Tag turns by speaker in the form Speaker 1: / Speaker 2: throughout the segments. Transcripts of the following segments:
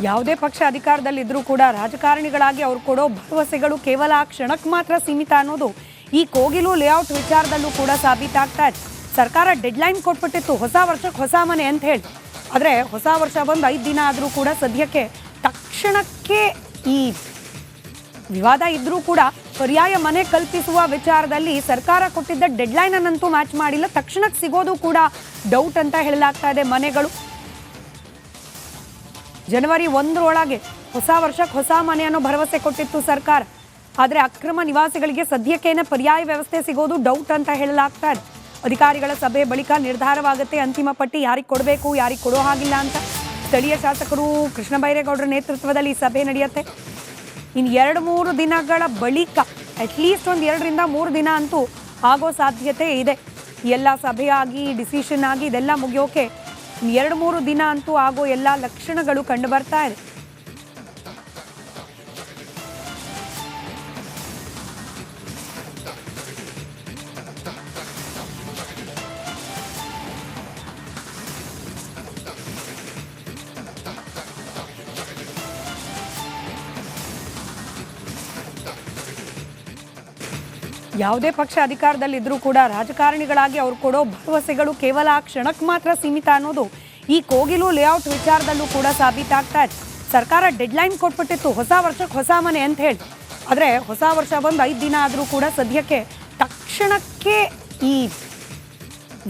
Speaker 1: ಯಾವುದೇ ಪಕ್ಷ ಅಧಿಕಾರದಲ್ಲಿದ್ದರೂ ಕೂಡ ರಾಜಕಾರಣಿಗಳಾಗಿ ಅವರು ಕೊಡೋ ಭರವಸೆಗಳು ಕೇವಲ ಕ್ಷಣಕ್ಕೆ ಮಾತ್ರ ಸೀಮಿತ ಅನ್ನೋದು ಈ ಕೋಗಿಲು ಲೇಔಟ್ ವಿಚಾರದಲ್ಲೂ ಕೂಡ ಸಾಬೀತಾಗ್ತಾ ಇದೆ. ಸರ್ಕಾರ ಡೆಡ್ಲೈನ್ ಕೊಟ್ಬಿಟ್ಟಿತ್ತು ಹೊಸ ವರ್ಷಕ್ಕೆ ಹೊಸ ಮನೆ ಅಂತ ಹೇಳಿ. ಆದರೆ ಹೊಸ ವರ್ಷ ಬಂದು 5 ದಿನ ಆದರೂ ಕೂಡ ಸದ್ಯಕ್ಕೆ ತಕ್ಷಣಕ್ಕೆ ಈ ವಿವಾದ ಇದ್ರೂ ಕೂಡ ಪರ್ಯಾಯ ಮನೆ ಕಲ್ಪಿಸುವ ವಿಚಾರದಲ್ಲಿ ಸರ್ಕಾರ ಕೊಟ್ಟಿದ್ದ ಡೆಡ್ಲೈನ್ ಅನ್ನಂತೂ ಮ್ಯಾಚ್ ಮಾಡಿಲ್ಲ. ತಕ್ಷಣಕ್ಕೆ ಸಿಗೋದು ಕೂಡ ಡೌಟ್ ಅಂತ ಹೇಳಲಾಗ್ತಾ ಇದೆ. ಮನೆಗಳು ಜನವರಿ 1 ಒಳಗೆ ಹೊಸ ವರ್ಷಕ್ಕೆ ಹೊಸ ಮನೆ ಅನ್ನೋ ಭರವಸೆ ಕೊಟ್ಟಿತ್ತು ಸರ್ಕಾರ. ಆದರೆ ಅಕ್ರಮ ನಿವಾಸಿಗಳಿಗೆ ಸದ್ಯಕ್ಕೇನೆ ಪರ್ಯಾಯ ವ್ಯವಸ್ಥೆ ಸಿಗೋದು ಡೌಟ್ ಅಂತ ಹೇಳಲಾಗ್ತಾ ಇದೆ. ಅಧಿಕಾರಿಗಳ ಸಭೆ ಬಳಿಕ ನಿರ್ಧಾರವಾಗುತ್ತೆ ಅಂತಿಮ ಪಟ್ಟಿ ಯಾರಿಗೆ ಕೊಡಬೇಕು ಯಾರಿಗೆ ಕೊಡೋ ಹಾಗಿಲ್ಲ ಅಂತ. ಸ್ಥಳೀಯ ಶಾಸಕರು ಕೃಷ್ಣ ಬೈರೇಗೌಡರ ನೇತೃತ್ವದಲ್ಲಿ ಈ ಸಭೆ ನಡೆಯುತ್ತೆ. ಇನ್ನು 2-3 ದಿನಗಳ ಬಳಿಕ ಅಟ್ಲೀಸ್ಟ್ ಒಂದು 2 ರಿಂದ 3 ದಿನ ಅಂತೂ ಆಗೋ ಸಾಧ್ಯತೆ ಇದೆ. ಎಲ್ಲ ಸಭೆಯಾಗಿ ಡಿಸಿಷನ್ ಆಗಿ ಇದೆಲ್ಲ ಮುಗಿಯೋಕೆ 2-3 ದಿನ ಅಂತೂ ಆಗೋ ಎಲ್ಲ ಲಕ್ಷಣಗಳು ಕಂಡು ಬರ್ತಾ ಇದೆ. ಯಾವುದೇ ಪಕ್ಷ ಅಧಿಕಾರದಲ್ಲಿದ್ದರೂ ಕೂಡ ರಾಜಕಾರಣಿಗಳಾಗಿ ಅವರು ಕೊಡೋ ಭರವಸೆಗಳು ಕೇವಲ ಕ್ಷಣಕ್ಕೆ ಮಾತ್ರ ಸೀಮಿತ ಅನ್ನೋದು ಈ ಕೋಗಿಲು ಲೇಔಟ್ ವಿಚಾರದಲ್ಲೂ ಕೂಡ ಸಾಬೀತಾಗ್ತಾ ಇದೆ. ಸರ್ಕಾರ ಡೆಡ್ಲೈನ್ ಕೊಟ್ಬಿಟ್ಟಿತ್ತು ಹೊಸ ವರ್ಷಕ್ಕೆ ಹೊಸ ಮನೆ ಅಂತ ಹೇಳಿ. ಆದರೆ ಹೊಸ ವರ್ಷ ಬಂದು 5 ದಿನ ಆದರೂ ಕೂಡ ಸದ್ಯಕ್ಕೆ ತಕ್ಷಣಕ್ಕೆ ಈ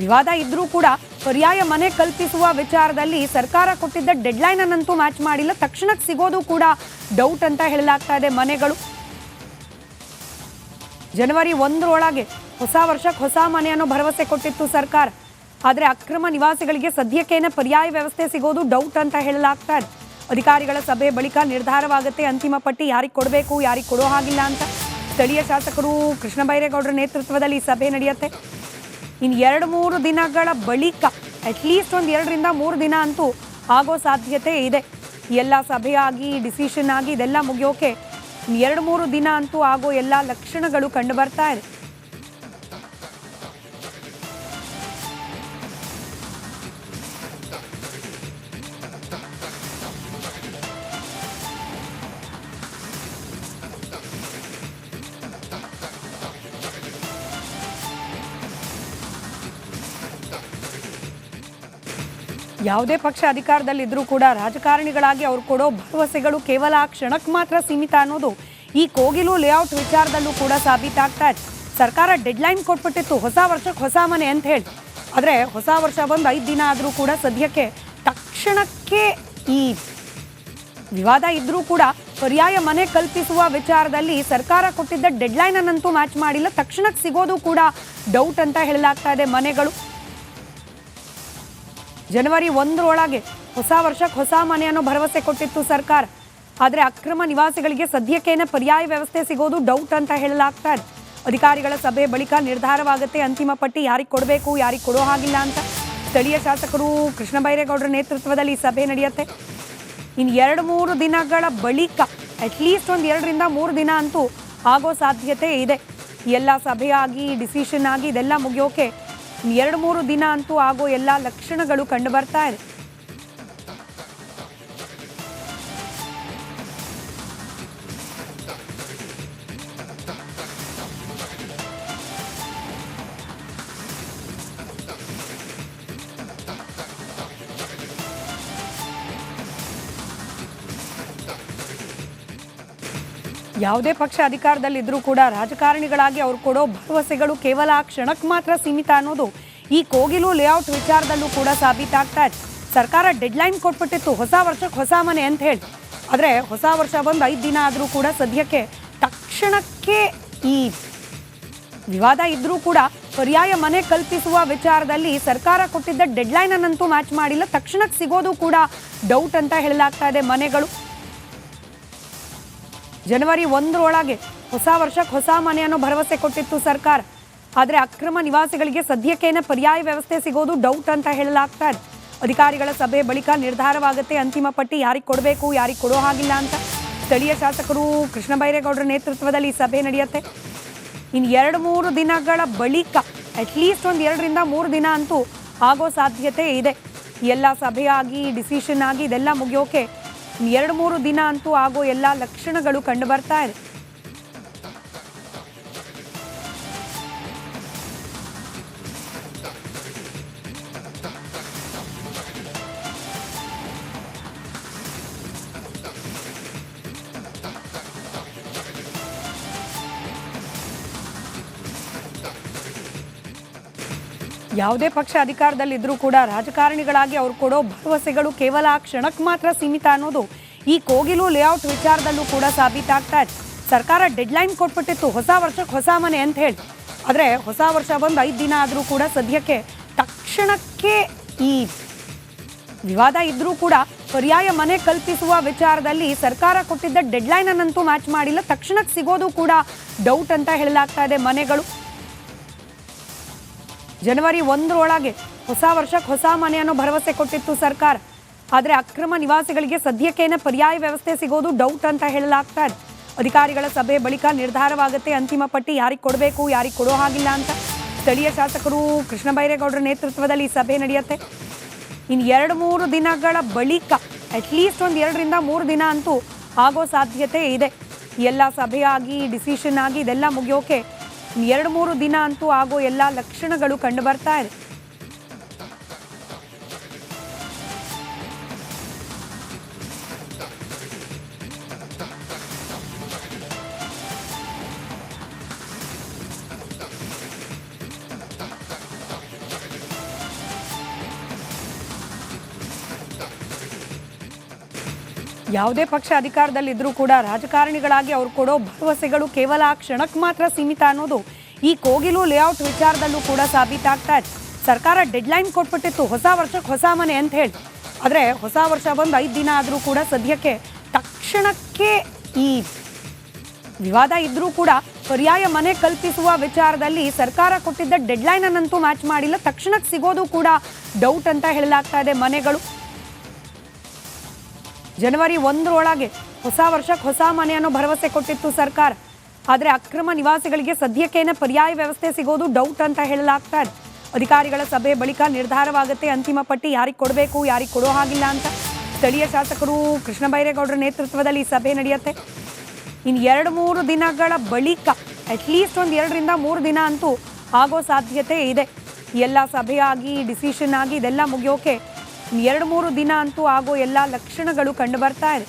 Speaker 1: ವಿವಾದ ಇದ್ರೂ ಕೂಡ ಪರ್ಯಾಯ ಮನೆ ಕಲ್ಪಿಸುವ ವಿಚಾರದಲ್ಲಿ ಸರ್ಕಾರ ಕೊಟ್ಟಿದ್ದ ಡೆಡ್ಲೈನ್ ಅನ್ನಂತೂ ಮ್ಯಾಚ್ ಮಾಡಿಲ್ಲ. ತಕ್ಷಣಕ್ಕೆ ಸಿಗೋದು ಕೂಡ ಡೌಟ್ ಅಂತ ಹೇಳಲಾಗ್ತಾ ಇದೆ. ಮನೆಗಳು ಜನವರಿ 1 ಒಳಗೆ ಹೊಸ ವರ್ಷಕ್ಕೆ ಹೊಸ ಮನೆ ಅನ್ನೋ ಭರವಸೆ ಕೊಟ್ಟಿತ್ತು ಸರ್ಕಾರ. ಆದರೆ ಅಕ್ರಮ ನಿವಾಸಿಗಳಿಗೆ ಸದ್ಯಕ್ಕೇನೆ ಪರ್ಯಾಯ ವ್ಯವಸ್ಥೆ ಸಿಗೋದು ಡೌಟ್ ಅಂತ ಹೇಳಲಾಗ್ತಾ ಇದೆ. ಅಧಿಕಾರಿಗಳ ಸಭೆ ಬಳಿಕ ನಿರ್ಧಾರವಾಗುತ್ತೆ ಅಂತಿಮ ಪಟ್ಟಿ ಯಾರಿಗೆ ಕೊಡಬೇಕು ಯಾರಿಗೆ ಕೊಡೋ ಹಾಗಿಲ್ಲ ಅಂತ. ಸ್ಥಳೀಯ ಶಾಸಕರು ಕೃಷ್ಣ ಬೈರೇಗೌಡರ ನೇತೃತ್ವದಲ್ಲಿ ಈ ಸಭೆ ನಡೆಯುತ್ತೆ. ಇನ್ನು 2-3 ದಿನಗಳ ಬಳಿಕ ಅಟ್ಲೀಸ್ಟ್ ಒಂದು 2 ರಿಂದ 3 ದಿನ ಅಂತೂ ಆಗೋ ಸಾಧ್ಯತೆ ಇದೆ. ಎಲ್ಲ ಸಭೆಯಾಗಿ ಡಿಸಿಷನ್ ಆಗಿ ಇದೆಲ್ಲ ಮುಗಿಯೋಕೆ 2-3 ದಿನ ಅಂತೂ ಆಗೋ ಎಲ್ಲ ಲಕ್ಷಣಗಳು ಕಂಡು ಬರ್ತಾ ಇದೆ. ಯಾವುದೇ ಪಕ್ಷ ಅಧಿಕಾರದಲ್ಲಿದ್ದರೂ ಕೂಡ ರಾಜಕಾರಣಿಗಳಾಗಿ ಅವರು ಕೊಡೋ ಭರವಸೆಗಳು ಕೇವಲ ಕ್ಷಣಕ್ಕೆ ಮಾತ್ರ ಸೀಮಿತ ಅನ್ನೋದು ಈ ಕೋಗಿಲು ಲೇಔಟ್ ವಿಚಾರದಲ್ಲೂ ಕೂಡ ಸಾಬೀತಾಗ್ತಾ ಇದೆ. ಸರ್ಕಾರ ಡೆಡ್ಲೈನ್ ಕೊಟ್ಬಿಟ್ಟಿತ್ತು ಹೊಸ ವರ್ಷಕ್ಕೆ ಹೊಸ ಮನೆ ಅಂತ ಹೇಳಿ. ಆದರೆ ಹೊಸ ವರ್ಷ ಬಂದು 5 ದಿನ ಆದರೂ ಕೂಡ ಸದ್ಯಕ್ಕೆ ತಕ್ಷಣಕ್ಕೆ ಈ ವಿವಾದ ಇದ್ರೂ ಕೂಡ ಪರ್ಯಾಯ ಮನೆ ಕಲ್ಪಿಸುವ ವಿಚಾರದಲ್ಲಿ ಸರ್ಕಾರ ಕೊಟ್ಟಿದ್ದ ಡೆಡ್ಲೈನ್ ಅನ್ನಂತೂ ಮ್ಯಾಚ್ ಮಾಡಿಲ್ಲ. ತಕ್ಷಣಕ್ಕೆ ಸಿಗೋದು ಕೂಡ ಡೌಟ್ ಅಂತ ಹೇಳಲಾಗ್ತಾ ಇದೆ. ಮನೆಗಳು ಜನವರಿ 1 ಒಳಗೆ ಹೊಸ ವರ್ಷಕ್ಕೆ ಹೊಸ ಮನೆ ಅನ್ನೋ ಭರವಸೆ ಕೊಟ್ಟಿತ್ತು ಸರ್ಕಾರ. ಆದರೆ ಅಕ್ರಮ ನಿವಾಸಿಗಳಿಗೆ ಸದ್ಯಕ್ಕೇನೆ ಪರ್ಯಾಯ ವ್ಯವಸ್ಥೆ ಸಿಗೋದು ಡೌಟ್ ಅಂತ ಹೇಳಲಾಗ್ತಾ ಇದೆ. ಅಧಿಕಾರಿಗಳ ಸಭೆ ಬಳಿಕ ನಿರ್ಧಾರವಾಗುತ್ತೆ ಅಂತಿಮ ಪಟ್ಟಿ ಯಾರಿಗೆ ಕೊಡಬೇಕು ಯಾರಿಗೆ ಕೊಡೋ ಹಾಗಿಲ್ಲ ಅಂತ. ಸ್ಥಳೀಯ ಶಾಸಕರು ಕೃಷ್ಣ ಬೈರೇಗೌಡರ ನೇತೃತ್ವದಲ್ಲಿ ಈ ಸಭೆ ನಡೆಯುತ್ತೆ. ಇನ್ನು 2-3 ದಿನಗಳ ಬಳಿಕ ಅಟ್ಲೀಸ್ಟ್ ಒಂದು 2 ರಿಂದ 3 ದಿನ ಅಂತೂ ಆಗೋ ಸಾಧ್ಯತೆ ಇದೆ. ಎಲ್ಲ ಸಭೆಯಾಗಿ ಡಿಸಿಷನ್ ಆಗಿ ಇದೆಲ್ಲ ಮುಗಿಯೋಕೆ 2-3 ದಿನ ಅಂತೂ ಆಗೋ ಎಲ್ಲ ಲಕ್ಷಣಗಳು ಕಂಡು ಬರ್ತಾ ಇದೆ. ಯಾವುದೇ ಪಕ್ಷ ಅಧಿಕಾರದಲ್ಲಿದ್ದರೂ ಕೂಡ ರಾಜಕಾರಣಿಗಳಾಗಿ ಅವರು ಕೊಡೋ ಭರವಸೆಗಳು ಕೇವಲ ಕ್ಷಣಕ್ಕೆ ಮಾತ್ರ ಸೀಮಿತ ಅನ್ನೋದು ಈ ಕೋಗಿಲು ಲೇಔಟ್ ವಿಚಾರದಲ್ಲೂ ಕೂಡ ಸಾಬೀತಾಗ್ತಾ ಇದೆ. ಸರ್ಕಾರ ಡೆಡ್ಲೈನ್ ಕೊಟ್ಬಿಟ್ಟಿತ್ತು ಹೊಸ ವರ್ಷಕ್ಕೆ ಹೊಸ ಮನೆ ಅಂತ ಹೇಳಿ. ಆದರೆ ಹೊಸ ವರ್ಷ ಬಂದು 5 ದಿನ ಆದರೂ ಕೂಡ ಸದ್ಯಕ್ಕೆ ತಕ್ಷಣಕ್ಕೆ ಈ ವಿವಾದ ಇದ್ರೂ ಕೂಡ ಪರ್ಯಾಯ ಮನೆ ಕಲ್ಪಿಸುವ ವಿಚಾರದಲ್ಲಿ ಸರ್ಕಾರ ಕೊಟ್ಟಿದ್ದ ಡೆಡ್ಲೈನ್ ಅನ್ನಂತೂ ಮ್ಯಾಚ್ ಮಾಡಿಲ್ಲ. ತಕ್ಷಣಕ್ಕೆ ಸಿಗೋದು ಕೂಡ ಡೌಟ್ ಅಂತ ಹೇಳಲಾಗ್ತಾ ಇದೆ. ಮನೆಗಳು ಜನವರಿ 1 ಒಳಗೆ ಹೊಸ ವರ್ಷಕ್ಕೆ ಹೊಸ ಮನೆ ಅನ್ನೋ ಭರವಸೆ ಕೊಟ್ಟಿತ್ತು ಸರ್ಕಾರ. ಆದರೆ ಅಕ್ರಮ ನಿವಾಸಿಗಳಿಗೆ ಸದ್ಯಕ್ಕೇನೆ ಪರ್ಯಾಯ ವ್ಯವಸ್ಥೆ ಸಿಗೋದು ಡೌಟ್ ಅಂತ ಹೇಳಲಾಗ್ತಾ ಇದೆ. ಅಧಿಕಾರಿಗಳ ಸಭೆ ಬಳಿಕ ನಿರ್ಧಾರವಾಗುತ್ತೆ ಅಂತಿಮ ಪಟ್ಟಿ ಯಾರಿಗೆ ಕೊಡಬೇಕು ಯಾರಿಗೆ ಕೊಡೋ ಹಾಗಿಲ್ಲ ಅಂತ. ಸ್ಥಳೀಯ ಶಾಸಕರು ಕೃಷ್ಣ ಬೈರೇಗೌಡರ ನೇತೃತ್ವದಲ್ಲಿ ಈ ಸಭೆ ನಡೆಯುತ್ತೆ. ಇನ್ನು 2-3 ದಿನಗಳ ಬಳಿಕ ಅಟ್ಲೀಸ್ಟ್ ಒಂದು 2 ರಿಂದ 3 ದಿನ ಅಂತೂ ಆಗೋ ಸಾಧ್ಯತೆ ಇದೆ. ಎಲ್ಲ ಸಭೆಯಾಗಿ ಡಿಸಿಷನ್ ಆಗಿ ಇದೆಲ್ಲ ಮುಗಿಯೋಕೆ ಎರಡು ಮೂರು ದಿನ ಅಂತೂ ಆಗೋ ಎಲ್ಲ ಲಕ್ಷಣಗಳು ಕಂಡು ಬರ್ತಾ ಇದೆ. ಯಾವುದೇ ಪಕ್ಷ ಅಧಿಕಾರದಲ್ಲಿದ್ದರೂ ಕೂಡ ರಾಜಕಾರಣಿಗಳಾಗಿ ಅವ್ರು ಕೊಡೋ ಭರವಸೆಗಳು ಕೇವಲ ಆ ಕ್ಷಣಕ್ಕೆ ಮಾತ್ರ ಸೀಮಿತ ಅನ್ನೋದು ಈ ಕೋಗಿಲು ಲೇಔಟ್ ವಿಚಾರದಲ್ಲೂ ಕೂಡ ಸಾಬೀತಾಗ್ತಾ ಇದೆ. ಸರ್ಕಾರ ಡೆಡ್ಲೈನ್ ಕೊಟ್ಬಿಟ್ಟಿತ್ತು ಹೊಸ ವರ್ಷಕ್ಕೆ ಹೊಸ ಮನೆ ಅಂತ ಹೇಳಿ. ಆದರೆ ಹೊಸ ವರ್ಷ ಬಂದು 5 ದಿನ ಆದರೂ ಕೂಡ ಸದ್ಯಕ್ಕೆ ತಕ್ಷಣಕ್ಕೆ ಈ ವಿವಾದ ಇದ್ರೂ ಕೂಡ ಪರ್ಯಾಯ ಮನೆ ಕಲ್ಪಿಸುವ ವಿಚಾರದಲ್ಲಿ ಸರ್ಕಾರ ಕೊಟ್ಟಿದ್ದ ಡೆಡ್ಲೈನ್ ಅನ್ನಂತೂ ಮ್ಯಾಚ್ ಮಾಡಿಲ್ಲ. ತಕ್ಷಣಕ್ಕೆ ಸಿಗೋದು ಕೂಡ ಡೌಟ್ ಅಂತ ಹೇಳಲಾಗ್ತಾ ಇದೆ. ಮನೆಗಳು ಜನವರಿ 1 ಹೊಸ ವರ್ಷಕ್ಕೆ ಹೊಸ ಮನೆ ಅನ್ನೋ ಭರವಸೆ ಕೊಟ್ಟಿತ್ತು ಸರ್ಕಾರ. ಆದರೆ ಅಕ್ರಮ ನಿವಾಸಿಗಳಿಗೆ ಸದ್ಯಕ್ಕೇನೆ ಪರ್ಯಾಯ ವ್ಯವಸ್ಥೆ ಸಿಗೋದು ಡೌಟ್ ಅಂತ ಹೇಳಲಾಗ್ತಾ ಇದೆ. ಅಧಿಕಾರಿಗಳ ಸಭೆ ಬಳಿಕ ನಿರ್ಧಾರವಾಗುತ್ತೆ ಅಂತಿಮ ಪಟ್ಟಿ ಯಾರಿಗೆ ಕೊಡಬೇಕು ಯಾರಿಗೆ ಕೊಡೋ ಹಾಗಿಲ್ಲ ಅಂತ. ಸ್ಥಳೀಯ ಶಾಸಕರು ಕೃಷ್ಣ ಬೈರೇಗೌಡರ ನೇತೃತ್ವದಲ್ಲಿ ಈ ಸಭೆ ನಡೆಯುತ್ತೆ. ಇನ್ನು 2-3 ದಿನಗಳ ಬಳಿಕ ಅಟ್ಲೀಸ್ಟ್ ಒಂದು 2ರಿಂದ 3 ದಿನ ಅಂತೂ ಆಗೋ ಸಾಧ್ಯತೆ ಇದೆ. ಎಲ್ಲ ಸಭೆಯಾಗಿ ಡಿಸಿಷನ್ ಆಗಿ ಇದೆಲ್ಲ ಮುಗಿಯೋಕೆ 2-3 ದಿನ ಅಂತೂ ಆಗೋ ಎಲ್ಲ ಲಕ್ಷಣಗಳು ಕಂಡು ಬರ್ತಾ ಇದೆ. ಯಾವುದೇ ಪಕ್ಷ ಅಧಿಕಾರದಲ್ಲಿದ್ದರೂ ಕೂಡ ರಾಜಕಾರಣಿಗಳಾಗಿ ಅವ್ರು ಕೊಡೋ ಭರವಸೆಗಳು ಕೇವಲ ಆ ಕ್ಷಣಕ್ಕೆ ಮಾತ್ರ ಸೀಮಿತ ಅನ್ನೋದು ಈ ಕೋಗಿಲು ಲೇಔಟ್ ವಿಚಾರದಲ್ಲೂ ಕೂಡ ಸಾಬೀತಾಗ್ತಾ ಇದೆ. ಸರ್ಕಾರ ಡೆಡ್ಲೈನ್ ಕೊಟ್ಬಿಟ್ಟಿತ್ತು ಹೊಸ ವರ್ಷಕ್ಕೆ ಹೊಸ ಮನೆ ಅಂತ ಹೇಳಿ. ಆದರೆ ಹೊಸ ವರ್ಷ ಬಂದು 5 ದಿನ ಆದರೂ ಕೂಡ ಸದ್ಯಕ್ಕೆ ತಕ್ಷಣಕ್ಕೆ ಈ ವಿವಾದ ಇದ್ರೂ ಕೂಡ ಪರ್ಯಾಯ ಮನೆ ಕಲ್ಪಿಸುವ ವಿಚಾರದಲ್ಲಿ ಸರ್ಕಾರ ಕೊಟ್ಟಿದ್ದ ಡೆಡ್ಲೈನ್ ಅನ್ನಂತೂ ಮ್ಯಾಚ್ ಮಾಡಿಲ್ಲ. ತಕ್ಷಣಕ್ಕೆ ಸಿಗೋದು ಕೂಡ ಡೌಟ್ ಅಂತ ಹೇಳಲಾಗ್ತಾ ಇದೆ. ಮನೆಗಳು ಜನವರಿ 1 ಹೊಸ ವರ್ಷಕ್ಕೆ ಹೊಸ ಮನೆ ಅನ್ನೋ ಭರವಸೆ ಕೊಟ್ಟಿತ್ತು ಸರ್ಕಾರ. ಆದರೆ ಅಕ್ರಮ ನಿವಾಸಿಗಳಿಗೆ ಸದ್ಯಕ್ಕೇನೆ ಪರ್ಯಾಯ ವ್ಯವಸ್ಥೆ ಸಿಗೋದು ಡೌಟ್ ಅಂತ ಹೇಳಲಾಗ್ತಾ ಇದೆ. ಅಧಿಕಾರಿಗಳ ಸಭೆ ಬಳಿಕ ನಿರ್ಧಾರವಾಗುತ್ತೆ ಅಂತಿಮ ಪಟ್ಟಿ ಯಾರಿಗೆ ಕೊಡಬೇಕು ಯಾರಿಗೆ ಕೊಡೋ ಹಾಗಿಲ್ಲ ಅಂತ. ಸ್ಥಳೀಯ ಶಾಸಕರು ಕೃಷ್ಣ ಬೈರೇಗೌಡರ ನೇತೃತ್ವದಲ್ಲಿ ಈ ಸಭೆ ನಡೆಯುತ್ತೆ. ಇನ್ನು 2-3 ದಿನಗಳ ಬಳಿಕ ಅಟ್ಲೀಸ್ಟ್ ಒಂದು 2ರಿಂದ 3 ದಿನ ಅಂತೂ ಆಗೋ ಸಾಧ್ಯತೆ ಇದೆ. ಎಲ್ಲ ಸಭೆಯಾಗಿ ಡಿಸಿಷನ್ ಆಗಿ ಇದೆಲ್ಲ ಮುಗಿಯೋಕೆ 2-3 ದಿನ ಅಂತೂ ಆಗೋ ಎಲ್ಲ ಲಕ್ಷಣಗಳು ಕಂಡು ಬರ್ತಾ ಇದೆ.